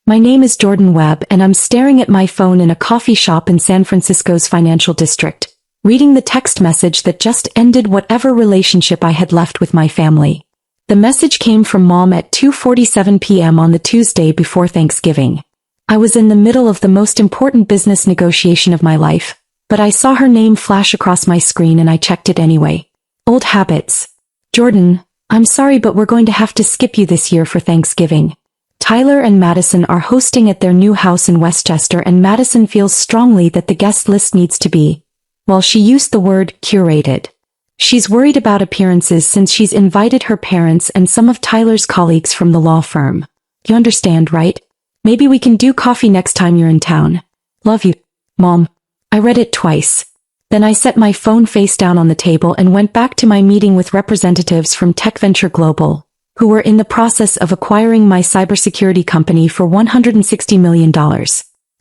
My name is Jordan Webb and I'm staring at my phone in a coffee shop in San Francisco's financial district, reading the text message that just ended whatever relationship I had left with my family. The message came from Mom at 2:47 p.m. on the Tuesday before Thanksgiving. I was in the middle of the most important business negotiation of my life, but I saw her name flash across my screen and I checked it anyway. Old habits. Jordan, I'm sorry but we're going to have to skip you this year for Thanksgiving. Tyler and Madison are hosting at their new house in Westchester and Madison feels strongly that the guest list needs to be, well, she used the word curated. She's worried about appearances since she's invited her parents and some of Tyler's colleagues from the law firm. You understand, right? Maybe we can do coffee next time you're in town. Love you, Mom. I read it twice. Then I set my phone face down on the table and went back to my meeting with representatives from Tech Venture Global, who were in the process of acquiring my cybersecurity company for $160 million.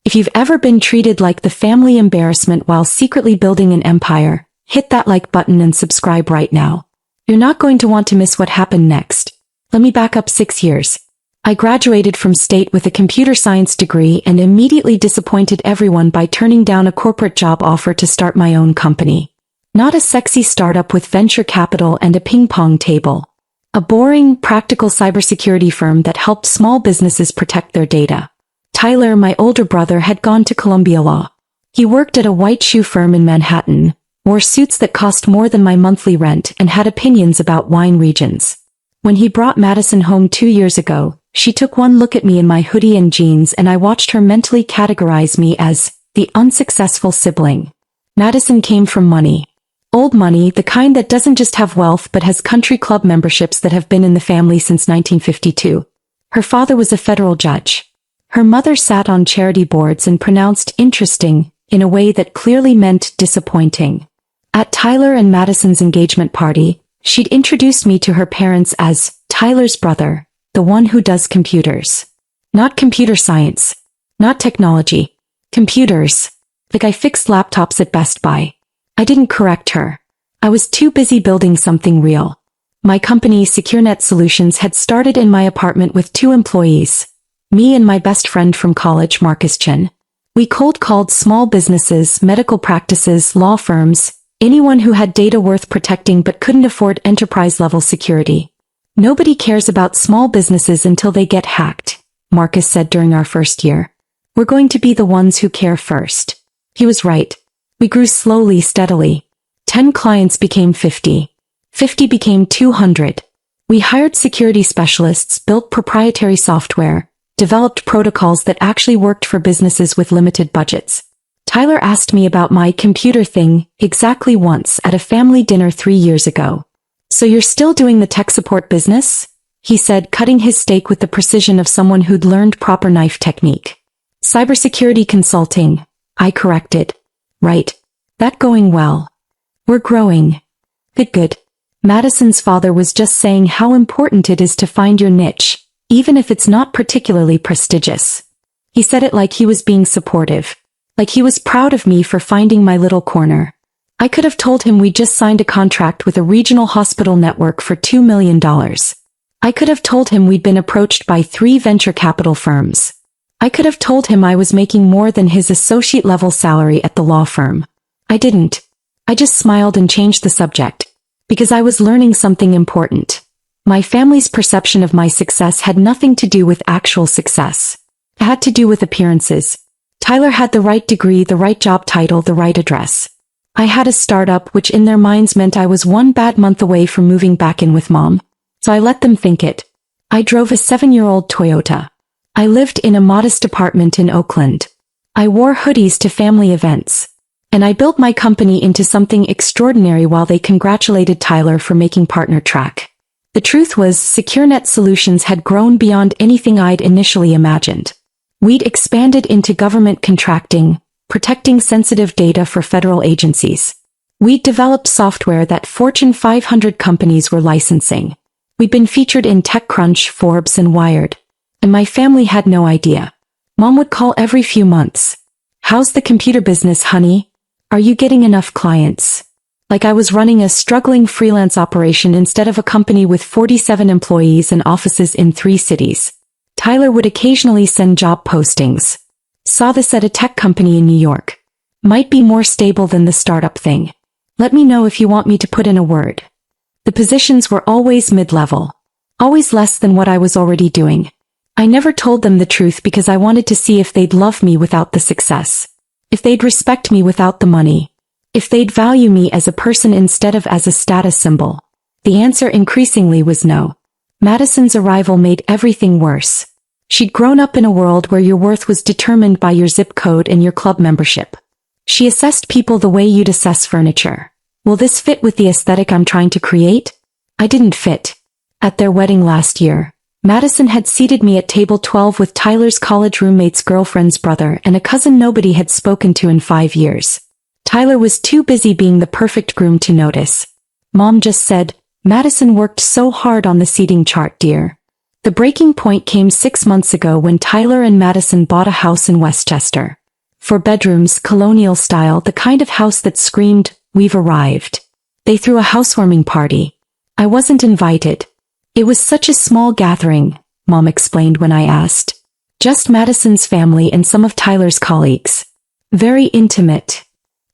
If you've ever been treated like the family embarrassment while secretly building an empire, hit that like button and subscribe right now. You're not going to want to miss what happened next. Let me back up 6 years. I graduated from State with a computer science degree and immediately disappointed everyone by turning down a corporate job offer to start my own company. Not a sexy startup with venture capital and a ping pong table. A boring, practical cybersecurity firm that helped small businesses protect their data. Tyler, my older brother, had gone to Columbia Law. He worked at a white shoe firm in Manhattan, wore suits that cost more than my monthly rent, and had opinions about wine regions. When he brought Madison home 2 years ago, she took one look at me in my hoodie and jeans and I watched her mentally categorize me as the unsuccessful sibling. Madison came from money. Old money, the kind that doesn't just have wealth but has country club memberships that have been in the family since 1952. Her father was a federal judge. Her mother sat on charity boards and pronounced interesting in a way that clearly meant disappointing. At Tyler and Madison's engagement party, she'd introduced me to her parents as Tyler's brother, the one who does computers. Not computer science. Not technology. Computers. Like I fixed laptops at Best Buy. I didn't correct her. I was too busy building something real. My company, SecureNet Solutions, had started in my apartment with 2 employees. Me and my best friend from college, Marcus Chen. We cold called small businesses, medical practices, law firms, anyone who had data worth protecting but couldn't afford enterprise-level security. Nobody cares about small businesses until they get hacked, Marcus said during our first year. We're going to be the ones who care first. He was right. We grew slowly, steadily. 10 clients became 50. 50 became 200. We hired security specialists, built proprietary software, developed protocols that actually worked for businesses with limited budgets. Tyler asked me about my computer thing exactly once at a family dinner 3 years ago. So you're still doing the tech support business? He said, cutting his steak with the precision of someone who'd learned proper knife technique. Cybersecurity consulting, I corrected. Right. That going well. We're growing. Good. Madison's father was just saying how important it is to find your niche, even if it's not particularly prestigious. He said it like he was being supportive. Like he was proud of me for finding my little corner. I could have told him we just signed a contract with a regional hospital network for $2 million. I could have told him we'd been approached by 3 venture capital firms. I could have told him I was making more than his associate-level salary at the law firm. I didn't. I just smiled and changed the subject. Because I was learning something important. My family's perception of my success had nothing to do with actual success. It had to do with appearances. Tyler had the right degree, the right job title, the right address. I had a startup which in their minds meant I was 1 bad month away from moving back in with Mom. So I let them think it. I drove a 7-year-old Toyota. I lived in a modest apartment in Oakland. I wore hoodies to family events. And I built my company into something extraordinary while they congratulated Tyler for making partner track. The truth was, SecureNet Solutions had grown beyond anything I'd initially imagined. We'd expanded into government contracting, protecting sensitive data for federal agencies. We'd developed software that Fortune 500 companies were licensing. We'd been featured in TechCrunch, Forbes, and Wired. And my family had no idea. Mom would call every few months. How's the computer business, honey? Are you getting enough clients? Like I was running a struggling freelance operation instead of a company with 47 employees and offices in 3 cities. Tyler would occasionally send job postings. Saw this at a tech company in New York. Might be more stable than the startup thing. Let me know if you want me to put in a word. The positions were always mid-level. Always less than what I was already doing. I never told them the truth because I wanted to see if they'd love me without the success. If they'd respect me without the money. If they'd value me as a person instead of as a status symbol. The answer increasingly was no. Madison's arrival made everything worse. She'd grown up in a world where your worth was determined by your zip code and your club membership. She assessed people the way you'd assess furniture. Will this fit with the aesthetic I'm trying to create? I didn't fit. At their wedding last year, Madison had seated me at table 12 with Tyler's college roommate's girlfriend's brother and a cousin nobody had spoken to in 5 years. Tyler was too busy being the perfect groom to notice. Mom just said, "Madison worked so hard on the seating chart, dear." The breaking point came 6 months ago when Tyler and Madison bought a house in Westchester. 4 bedrooms, colonial style, the kind of house that screamed, "We've arrived." They threw a housewarming party. I wasn't invited. It was such a small gathering, Mom explained when I asked. Just Madison's family and some of Tyler's colleagues. Very intimate.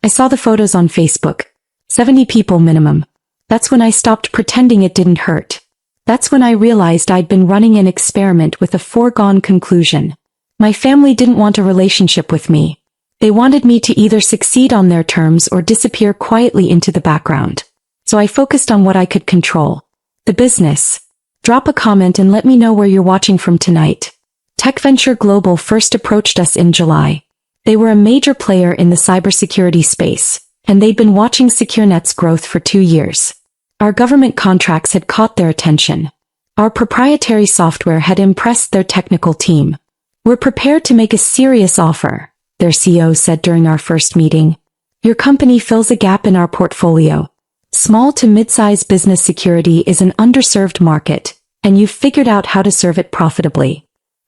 I saw the photos on Facebook. 70 people minimum. That's when I stopped pretending it didn't hurt. That's when I realized I'd been running an experiment with a foregone conclusion. My family didn't want a relationship with me. They wanted me to either succeed on their terms or disappear quietly into the background. So I focused on what I could control. The business. Drop a comment and let me know where you're watching from tonight. Tech Venture Global first approached us in July. They were a major player in the cybersecurity space, and they'd been watching SecureNet's growth for 2 years. Our government contracts had caught their attention. Our proprietary software had impressed their technical team. "We're prepared to make a serious offer," their CEO said during our first meeting. "Your company fills a gap in our portfolio. Small to mid-size business security is an underserved market, and you've figured out how to serve it profitably."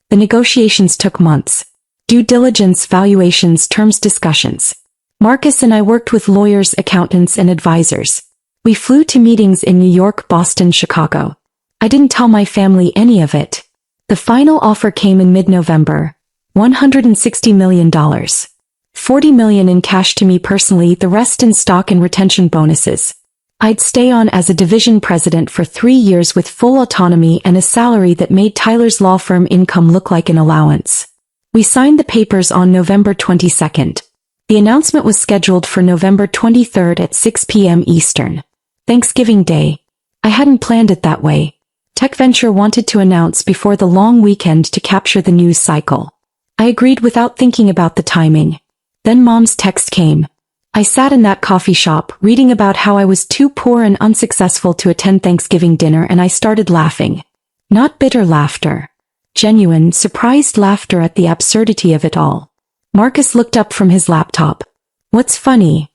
The negotiations took months. Due diligence, valuations, terms discussions. Marcus and I worked with lawyers, accountants, and advisors. We flew to meetings in New York, Boston, Chicago. I didn't tell my family any of it. The final offer came in mid-November. $160 million. $40 million in cash to me personally, the rest in stock and retention bonuses. I'd stay on as a division president for 3 years with full autonomy and a salary that made Tyler's law firm income look like an allowance. We signed the papers on November 22nd. The announcement was scheduled for November 23rd at 6 p.m. Eastern. Thanksgiving Day. I hadn't planned it that way. Tech Venture wanted to announce before the long weekend to capture the news cycle. I agreed without thinking about the timing. Then Mom's text came. I sat in that coffee shop, reading about how I was too poor and unsuccessful to attend Thanksgiving dinner, and I started laughing. Not bitter laughter. Genuine, surprised laughter at the absurdity of it all. Marcus looked up from his laptop. "What's funny?"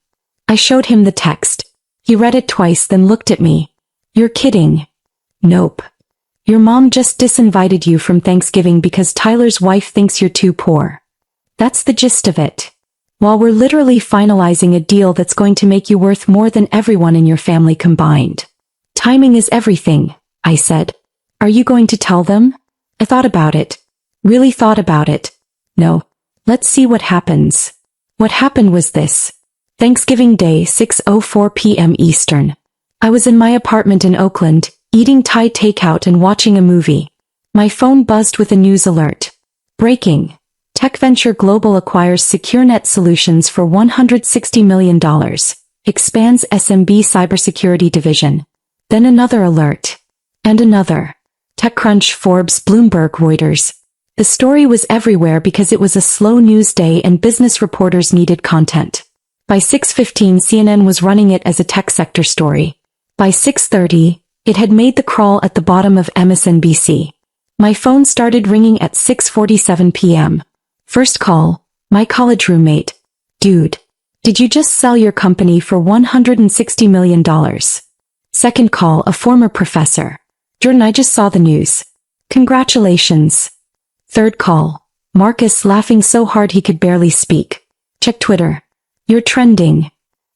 I showed him the text. He read it twice, then looked at me. "You're kidding." "Nope. Your mom just disinvited you from Thanksgiving because Tyler's wife thinks you're too poor. That's the gist of it. While we're literally finalizing a deal that's going to make you worth more than everyone in your family combined." "Timing is everything," I said. "Are you going to tell them?" I thought about it. Really thought about it. No. Let's see what happens. What happened was this. Thanksgiving Day, 6:04 p.m. Eastern. I was in my apartment in Oakland, eating Thai takeout and watching a movie. My phone buzzed with a news alert. Breaking. Tech Venture Global acquires SecureNet Solutions for $160 million. Expands SMB cybersecurity division. Then another alert. And another. TechCrunch, Forbes, Bloomberg, Reuters. The story was everywhere because it was a slow news day and business reporters needed content. By 6:15 CNN was running it as a tech sector story. By 6:30, it had made the crawl at the bottom of MSNBC. My phone started ringing at 6:47 p.m. First call, my college roommate. "Dude, did you just sell your company for $160 million? Second call, a former professor. "Jordan, I just saw the news. Congratulations." Third call, Marcus, laughing so hard he could barely speak. "Check Twitter. You're trending."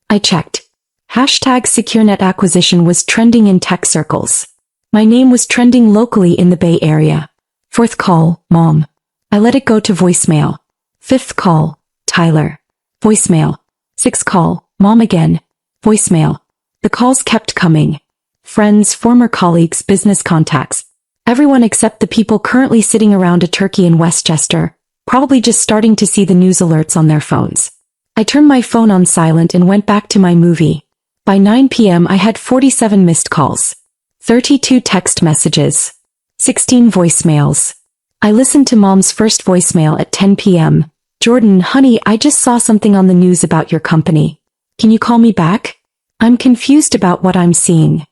I checked. #SecureNet acquisition was trending in tech circles. My name was trending locally in the Bay Area. Fourth call, Mom. I let it go to voicemail. Fifth call, Tyler. Voicemail. Sixth call, Mom again. Voicemail. The calls kept coming. Friends, former colleagues, business contacts. Everyone except the people currently sitting around a turkey in Westchester, probably just starting to see the news alerts on their phones. I turned my phone on silent and went back to my movie. By 9 p.m. I had 47 missed calls, 32 text messages, 16 voicemails. I listened to Mom's first voicemail at 10 p.m. Jordan, honey, I just saw something on the news about your company. Can you call me back? I'm confused about what I'm seeing.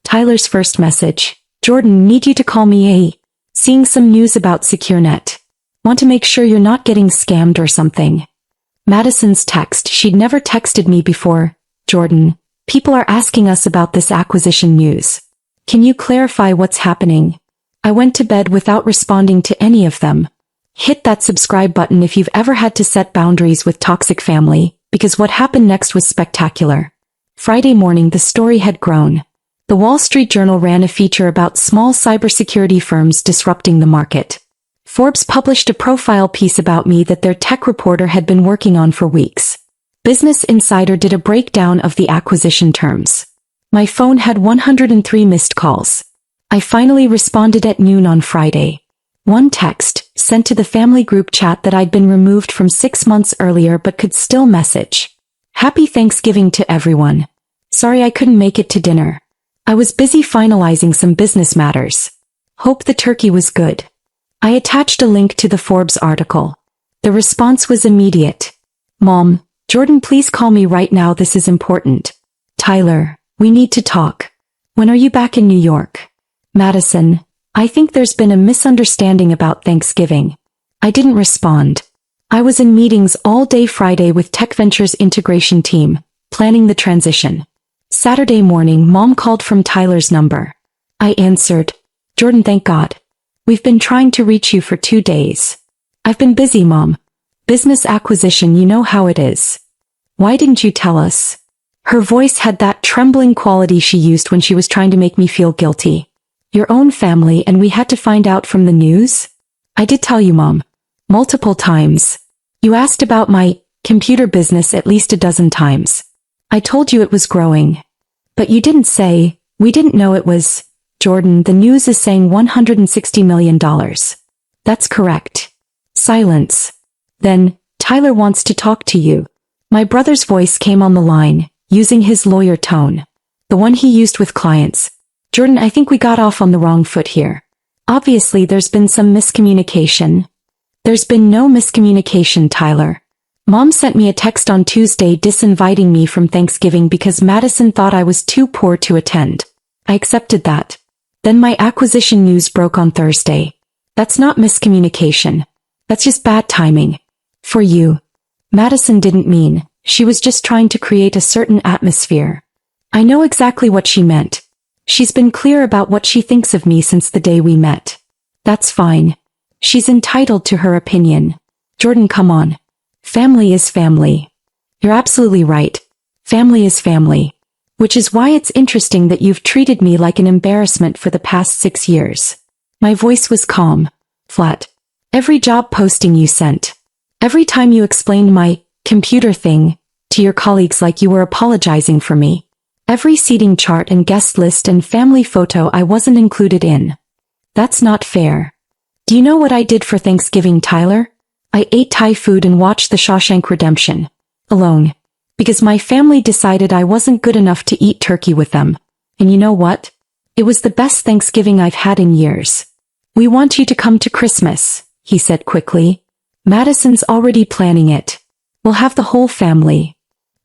Tyler's first message. Jordan, need you to call me. Seeing some news about SecureNet. Want to make sure you're not getting scammed or something. Madison's text. She'd never texted me before. Jordan, people are asking us about this acquisition news. Can you clarify what's happening? I went to bed without responding to any of them. Hit that subscribe button if you've ever had to set boundaries with toxic family, because what happened next was spectacular. Friday morning the story had grown. The Wall Street Journal ran a feature about small cybersecurity firms disrupting the market. Forbes published a profile piece about me that their tech reporter had been working on for weeks. Business Insider did a breakdown of the acquisition terms. My phone had 103 missed calls. I finally responded at noon on Friday. One text, sent to the family group chat that I'd been removed from 6 months earlier but could still message. Happy Thanksgiving to everyone. Sorry I couldn't make it to dinner. I was busy finalizing some business matters. Hope the turkey was good. I attached a link to the Forbes article. The response was immediate. Mom, Jordan, please call me right now, this is important. Tyler, we need to talk. When are you back in New York? Madison, I think there's been a misunderstanding about Thanksgiving. I didn't respond. I was in meetings all day Friday with Tech Ventures integration team, planning the transition. Saturday morning, Mom called from Tyler's number. I answered. Jordan, thank God. We've been trying to reach you for 2 days. I've been busy, Mom. Business acquisition, you know how it is. Why didn't you tell us? Her voice had that trembling quality she used when she was trying to make me feel guilty. Your own family, and we had to find out from the news? I did tell you, Mom. Multiple times. You asked about my computer business at least a dozen times. I told you it was growing. But you didn't say, we didn't know it was. Jordan, the news is saying $160 million. That's correct. Silence. Then, Tyler wants to talk to you. My brother's voice came on the line, using his lawyer tone. The one he used with clients. Jordan, I think we got off on the wrong foot here. Obviously there's been some miscommunication. There's been no miscommunication, Tyler. Mom sent me a text on Tuesday disinviting me from Thanksgiving because Madison thought I was too poor to attend. I accepted that. Then my acquisition news broke on Thursday. That's not miscommunication. That's just bad timing. For you. Madison didn't mean, she was just trying to create a certain atmosphere. I know exactly what she meant. She's been clear about what she thinks of me since the day we met. That's fine. She's entitled to her opinion. Jordan, come on. Family is family. You're absolutely right. Family is family. Which is why it's interesting that you've treated me like an embarrassment for the past 6 years. My voice was calm, flat. Every job posting you sent. Every time you explained my computer thing to your colleagues like you were apologizing for me. Every seating chart and guest list and family photo I wasn't included in. That's not fair. Do you know what I did for Thanksgiving, Tyler? I ate Thai food and watched The Shawshank Redemption. Alone. Because my family decided I wasn't good enough to eat turkey with them. And you know what? It was the best Thanksgiving I've had in years. We want you to come to Christmas, he said quickly. Madison's already planning it. We'll have the whole family.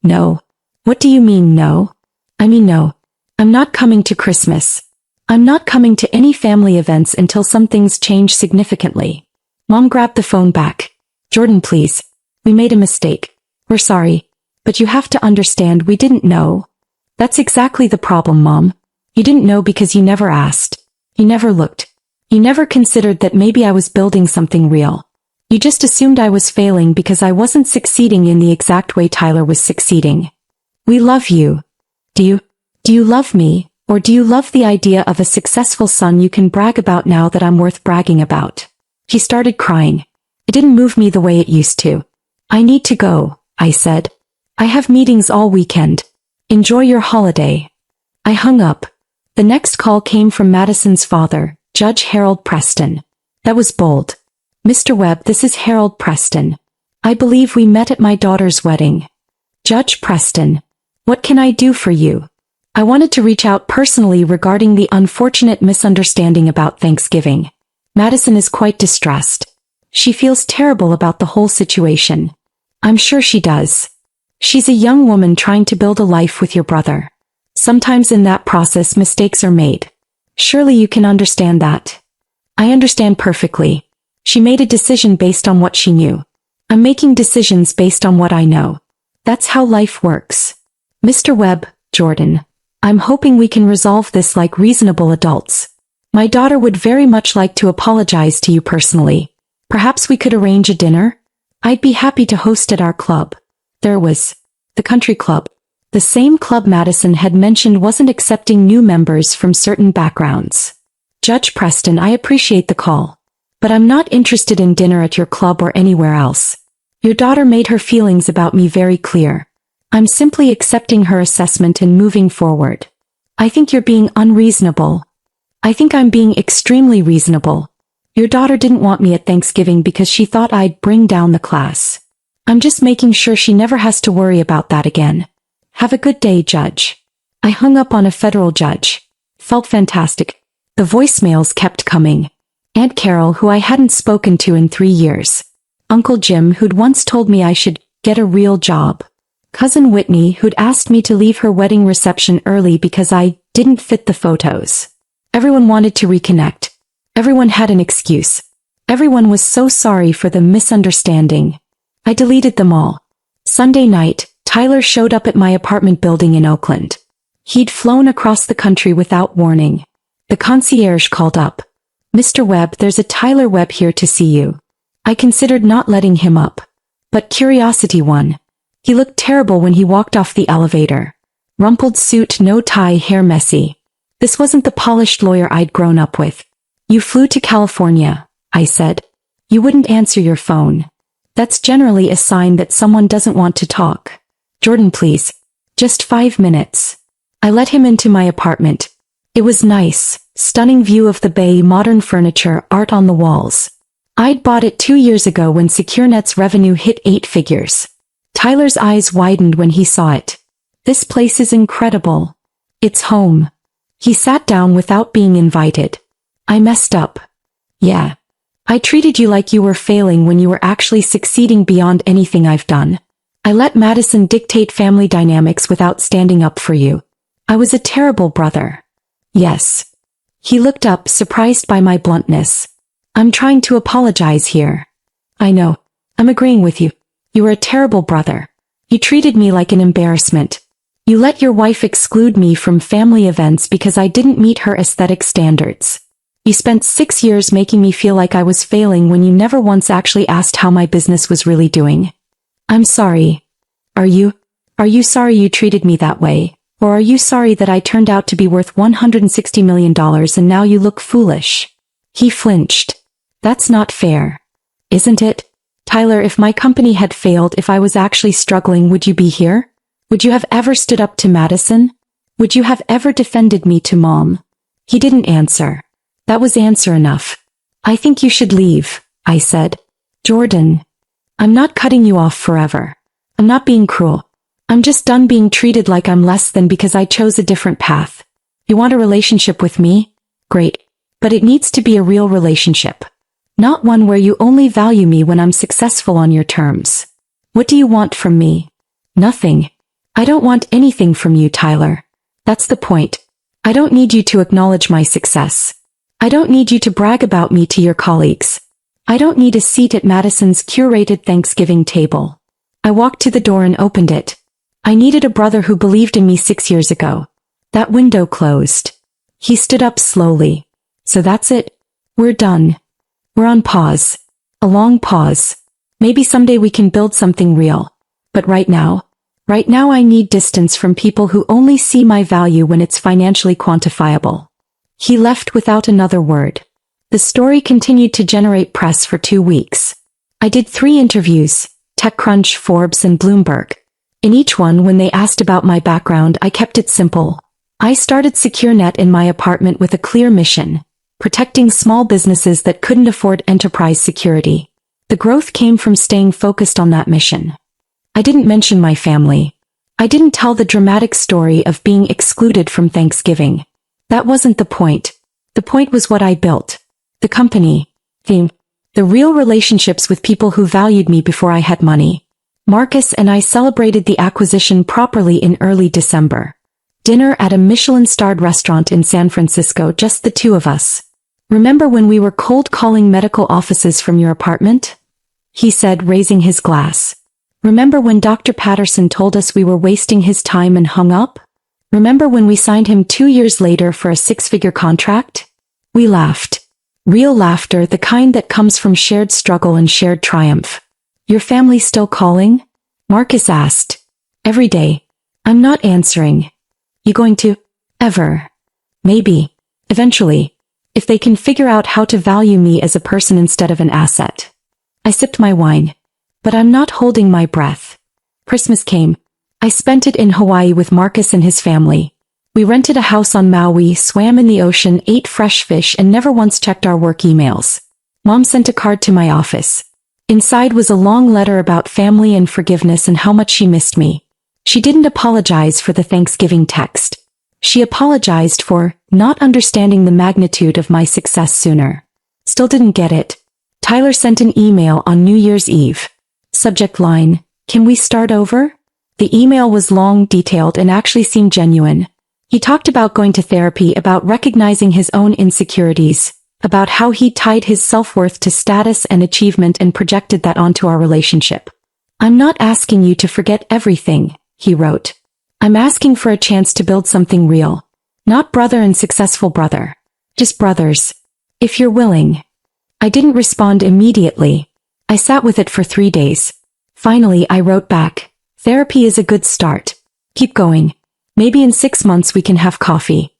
No. What do you mean, no? I mean no. I'm not coming to Christmas. I'm not coming to any family events until some things change significantly. Mom grabbed the phone back. Jordan, please. We made a mistake. We're sorry. But you have to understand we didn't know. That's exactly the problem, Mom. You didn't know because you never asked. You never looked. You never considered that maybe I was building something real. You just assumed I was failing because I wasn't succeeding in the exact way Tyler was succeeding. We love you. Do you love me? Or do you love the idea of a successful son you can brag about now that I'm worth bragging about? She started crying. It didn't move me the way it used to. I need to go, I said. I have meetings all weekend. Enjoy your holiday. I hung up. The next call came from Madison's father, Judge Harold Preston. That was bold. Mr. Webb, this is Harold Preston. I believe we met at my daughter's wedding. Judge Preston, what can I do for you? I wanted to reach out personally regarding the unfortunate misunderstanding about Thanksgiving. Madison is quite distressed. She feels terrible about the whole situation. I'm sure she does. She's a young woman trying to build a life with your brother. Sometimes in that process mistakes are made. Surely you can understand that. I understand perfectly. She made a decision based on what she knew. I'm making decisions based on what I know. That's how life works. Mr. Webb, Jordan, I'm hoping we can resolve this like reasonable adults. My daughter would very much like to apologize to you personally. Perhaps we could arrange a dinner? I'd be happy to host at our club. There was the country club. The same club Madison had mentioned wasn't accepting new members from certain backgrounds. Judge Preston, I appreciate the call. But I'm not interested in dinner at your club or anywhere else. Your daughter made her feelings about me very clear. I'm simply accepting her assessment and moving forward. I think you're being unreasonable. I think I'm being extremely reasonable. Your daughter didn't want me at Thanksgiving because she thought I'd bring down the class. I'm just making sure she never has to worry about that again. Have a good day, Judge. I hung up on a federal judge. Felt fantastic. The voicemails kept coming. Aunt Carol, who I hadn't spoken to in 3 years. Uncle Jim, who'd once told me I should get a real job. Cousin Whitney, who'd asked me to leave her wedding reception early because I didn't fit the photos. Everyone wanted to reconnect. Everyone had an excuse. Everyone was so sorry for the misunderstanding. I deleted them all. Sunday night, Tyler showed up at my apartment building in Oakland. He'd flown across the country without warning. The concierge called up. Mr. Webb, there's a Tyler Webb here to see you. I considered not letting him up. But curiosity won. He looked terrible when he walked off the elevator. Rumpled suit, no tie, hair messy. This wasn't the polished lawyer I'd grown up with. You flew to California, I said. You wouldn't answer your phone. That's generally a sign that someone doesn't want to talk. Jordan, please. Just 5 minutes. I let him into my apartment. It was nice. Stunning view of the bay, modern furniture, art on the walls. I'd bought it 2 years ago when SecureNet's revenue hit 8 figures. Tyler's eyes widened when he saw it. This place is incredible. It's home. He sat down without being invited. I messed up. Yeah. I treated you like you were failing when you were actually succeeding beyond anything I've done. I let Madison dictate family dynamics without standing up for you. I was a terrible brother. Yes. He looked up, surprised by my bluntness. I'm trying to apologize here. I know. I'm agreeing with you. You were a terrible brother. You treated me like an embarrassment. You let your wife exclude me from family events because I didn't meet her aesthetic standards. You spent 6 years making me feel like I was failing when you never once actually asked how my business was really doing. I'm sorry. Are you sorry you treated me that way? Or are you sorry that I turned out to be worth $160 million and now you look foolish? He flinched. That's not fair. Isn't it? Tyler, if my company had failed, if I was actually struggling, would you be here? Would you have ever stood up to Madison? Would you have ever defended me to Mom? He didn't answer. That was answer enough. I think you should leave, I said. Jordan. I'm not cutting you off forever. I'm not being cruel. I'm just done being treated like I'm less than because I chose a different path. You want a relationship with me? Great. But it needs to be a real relationship. Not one where you only value me when I'm successful on your terms. What do you want from me? Nothing. I don't want anything from you, Tyler. That's the point. I don't need you to acknowledge my success. I don't need you to brag about me to your colleagues. I don't need a seat at Madison's curated Thanksgiving table. I walked to the door and opened it. I needed a brother who believed in me 6 years ago. That window closed. He stood up slowly. So that's it. We're done. We're on pause. A long pause. Maybe someday we can build something real. But right now, Right now I need distance from people who only see my value when it's financially quantifiable." He left without another word. The story continued to generate press for 2 weeks. I did 3 interviews, TechCrunch, Forbes, and Bloomberg. In each one, when they asked about my background, I kept it simple. I started SecureNet in my apartment with a clear mission: protecting small businesses that couldn't afford enterprise security. The growth came from staying focused on that mission. I didn't mention my family. I didn't tell the dramatic story of being excluded from Thanksgiving. That wasn't the point. The point was what I built. The company. The real relationships with people who valued me before I had money. Marcus and I celebrated the acquisition properly in early December. Dinner at a Michelin-starred restaurant in San Francisco, just the 2 of us. "Remember when we were cold calling medical offices from your apartment?" he said, raising his glass. "Remember when Dr. Patterson told us we were wasting his time and hung up? Remember when we signed him 2 years later for a 6-figure contract?" We laughed. Real laughter, the kind that comes from shared struggle and shared triumph. "Your family still calling?" Marcus asked. "Every day." "I'm not answering." "You going to? Ever?" "Maybe. Eventually. If they can figure out how to value me as a person instead of an asset." I sipped my wine. But I'm not holding my breath. Christmas came. I spent it in Hawaii with Marcus and his family. We rented a house on Maui, swam in the ocean, ate fresh fish, and never once checked our work emails. Mom sent a card to my office. Inside was a long letter about family and forgiveness and how much she missed me. She didn't apologize for the Thanksgiving text. She apologized for not understanding the magnitude of my success sooner. Still didn't get it. Tyler sent an email on New Year's Eve. Subject line: "Can we start over?" The email was long, detailed, and actually seemed genuine. He talked about going to therapy, about recognizing his own insecurities, about how he tied his self-worth to status and achievement and projected that onto our relationship. "I'm not asking you to forget everything," he wrote. "I'm asking for a chance to build something real. Not brother and successful brother. Just brothers. If you're willing." I didn't respond immediately. I sat with it for 3 days. Finally, I wrote back, "Therapy is a good start. Keep going. Maybe in 6 months we can have coffee."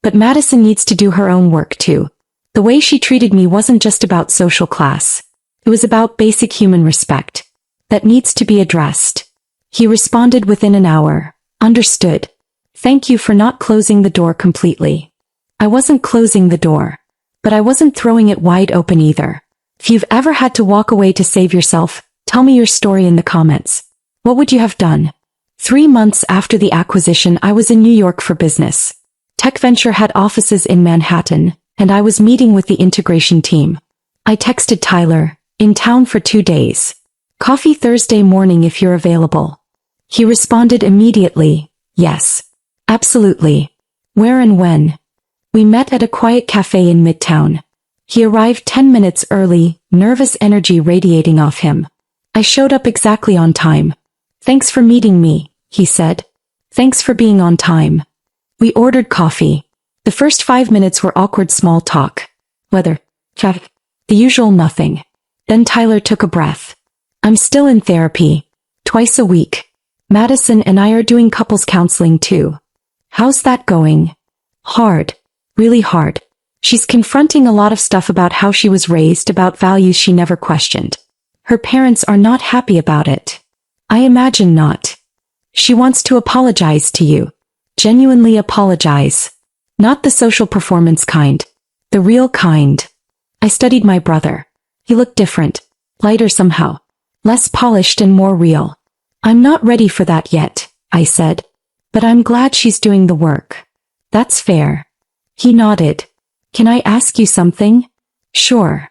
But Madison needs to do her own work too. The way she treated me wasn't just about social class. It was about basic human respect. That needs to be addressed. He responded within an hour. "Understood. Thank you for not closing the door completely." I wasn't closing the door. But I wasn't throwing it wide open either. If you've ever had to walk away to save yourself, tell me your story in the comments. What would you have done? 3 months after the acquisition, I was in New York for business. TechVenture had offices in Manhattan, and I was meeting with the integration team. I texted Tyler, "In town for 2 days. Coffee Thursday morning if you're available." He responded immediately, "Yes. Absolutely. Where and when?" We met at a quiet cafe in Midtown. He arrived 10 minutes early, nervous energy radiating off him. I showed up exactly on time. "Thanks for meeting me," he said. "Thanks for being on time." We ordered coffee. The first 5 minutes were awkward small talk. Weather, traffic, the usual nothing. Then Tyler took a breath. "I'm still in therapy. Twice a week. Madison and I are doing couples counseling too." "How's that going?" "Hard. Really hard. She's confronting a lot of stuff about how she was raised, about values she never questioned. Her parents are not happy about it." "I imagine not. She wants to apologize to you. Genuinely apologize. Not the social performance kind. The real kind." I studied my brother. He looked different. Lighter somehow. Less polished and more real. "I'm not ready for that yet," I said. "But I'm glad she's doing the work." "That's fair." He nodded. "Can I ask you something?" "Sure."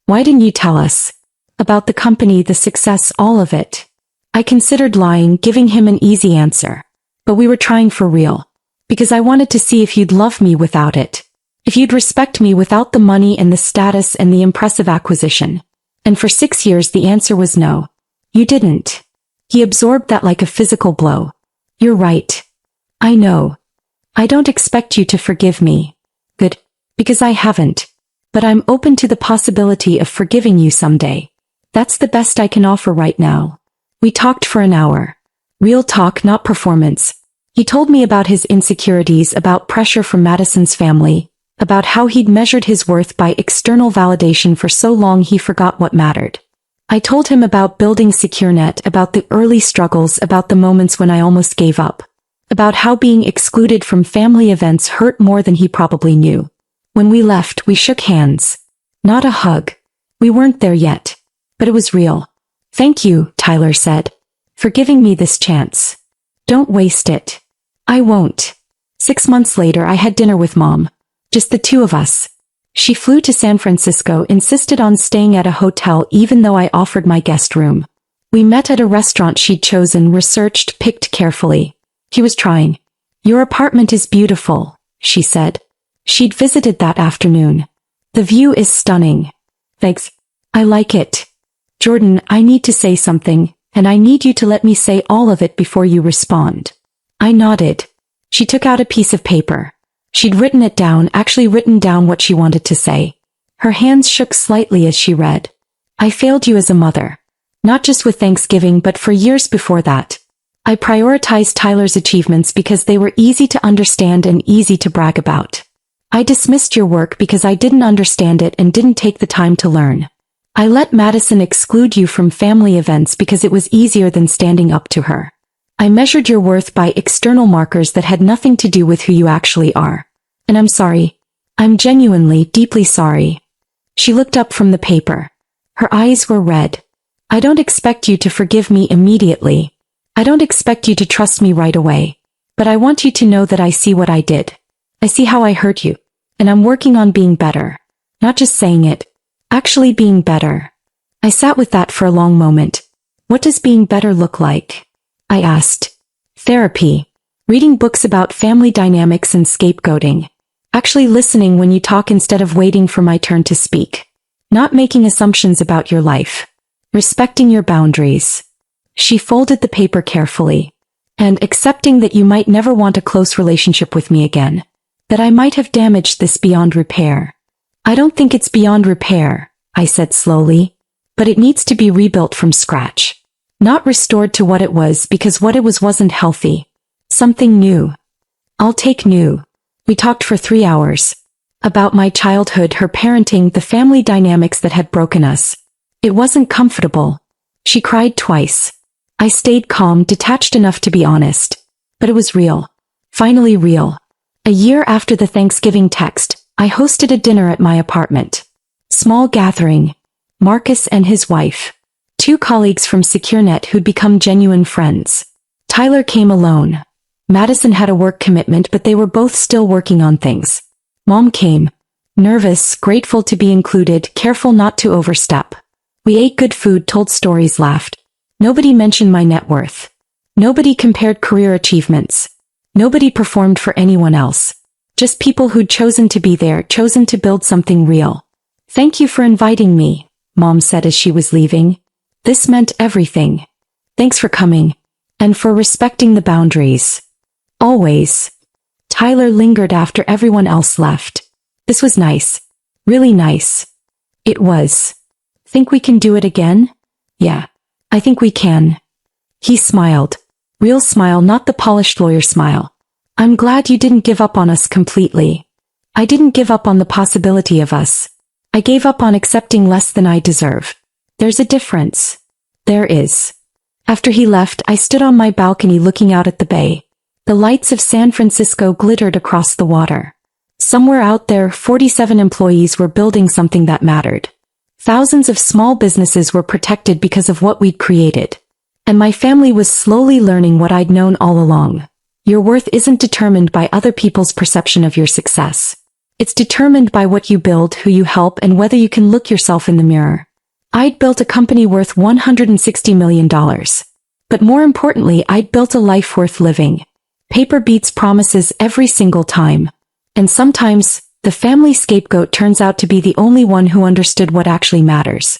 "Why didn't you tell us?" "About the company, the success, all of it." I considered lying, giving him an easy answer. "But we were trying for real. Because I wanted to see if you'd love me without it. If you'd respect me without the money and the status and the impressive acquisition." And for 6 years the answer was no. "You didn't." He absorbed that like a physical blow. "You're right. I know. I don't expect you to forgive me." "Good. Because I haven't. But I'm open to the possibility of forgiving you someday. That's the best I can offer right now." We talked for an hour. Real talk, not performance. He told me about his insecurities, about pressure from Madison's family, about how he'd measured his worth by external validation for so long he forgot what mattered. I told him about building SecureNet, about the early struggles, about the moments when I almost gave up, about how being excluded from family events hurt more than he probably knew. When we left, we shook hands. Not a hug. We weren't there yet. But it was real. "Thank you," Tyler said, "for giving me this chance. Don't waste it." "I won't." 6 months later, I had dinner with Mom. Just the two of us. She flew to San Francisco, insisted on staying at a hotel even though I offered my guest room. We met at a restaurant she'd chosen, researched, picked carefully. He was trying. "Your apartment is beautiful," she said. She'd visited that afternoon. "The view is stunning." "Thanks. I like it." "Jordan, I need to say something, and I need you to let me say all of it before you respond." I nodded. She took out a piece of paper. She'd written it down, actually written down what she wanted to say. Her hands shook slightly as she read. "I failed you as a mother. Not just with Thanksgiving, but for years before that. I prioritized Tyler's achievements because they were easy to understand and easy to brag about. I dismissed your work because I didn't understand it and didn't take the time to learn. I let Madison exclude you from family events because it was easier than standing up to her. I measured your worth by external markers that had nothing to do with who you actually are. And I'm sorry. I'm genuinely, deeply sorry." She looked up from the paper. Her eyes were red. "I don't expect you to forgive me immediately. I don't expect you to trust me right away. But I want you to know that I see what I did. I see how I hurt you. And I'm working on being better. Not just saying it. Actually being better." I sat with that for a long moment. "What does being better look like?" I asked. "Therapy. Reading books about family dynamics and scapegoating. Actually listening when you talk instead of waiting for my turn to speak. Not making assumptions about your life. Respecting your boundaries." She folded the paper carefully. "And accepting that you might never want a close relationship with me again. That I might have damaged this beyond repair." "I don't think it's beyond repair," I said slowly. "But it needs to be rebuilt from scratch. Not restored to what it was, because what it was wasn't healthy. Something new." "I'll take new." We talked for 3 hours. About my childhood, her parenting, the family dynamics that had broken us. It wasn't comfortable. She cried twice. I stayed calm, detached enough to be honest. But it was real. Finally real. A year after the Thanksgiving text, I hosted a dinner at my apartment. Small gathering. Marcus and his wife. 2 colleagues from SecureNet who'd become genuine friends. Tyler came alone. Madison had a work commitment, but they were both still working on things. Mom came. Nervous, grateful to be included, careful not to overstep. We ate good food, told stories, laughed. Nobody mentioned my net worth. Nobody compared career achievements. Nobody performed for anyone else. Just people who'd chosen to be there, chosen to build something real. "Thank you for inviting me," Mom said as she was leaving. "This meant everything. Thanks for coming. And for respecting the boundaries. Always." Tyler lingered after everyone else left. "This was nice. Really nice." It was. "Think we can do it again?" "Yeah. I think we can." He smiled. Real smile, not the polished lawyer smile. "I'm glad you didn't give up on us completely." "I didn't give up on the possibility of us. I gave up on accepting less than I deserve. There's a difference." "There is." After he left, I stood on my balcony looking out at the bay. The lights of San Francisco glittered across the water. Somewhere out there, 47 employees were building something that mattered. Thousands of small businesses were protected because of what we'd created. And my family was slowly learning what I'd known all along. Your worth isn't determined by other people's perception of your success. It's determined by what you build, who you help, and whether you can look yourself in the mirror. I'd built a company worth $160 million. But more importantly, I'd built a life worth living. Paper beats promises every single time. And sometimes, the family scapegoat turns out to be the only one who understood what actually matters.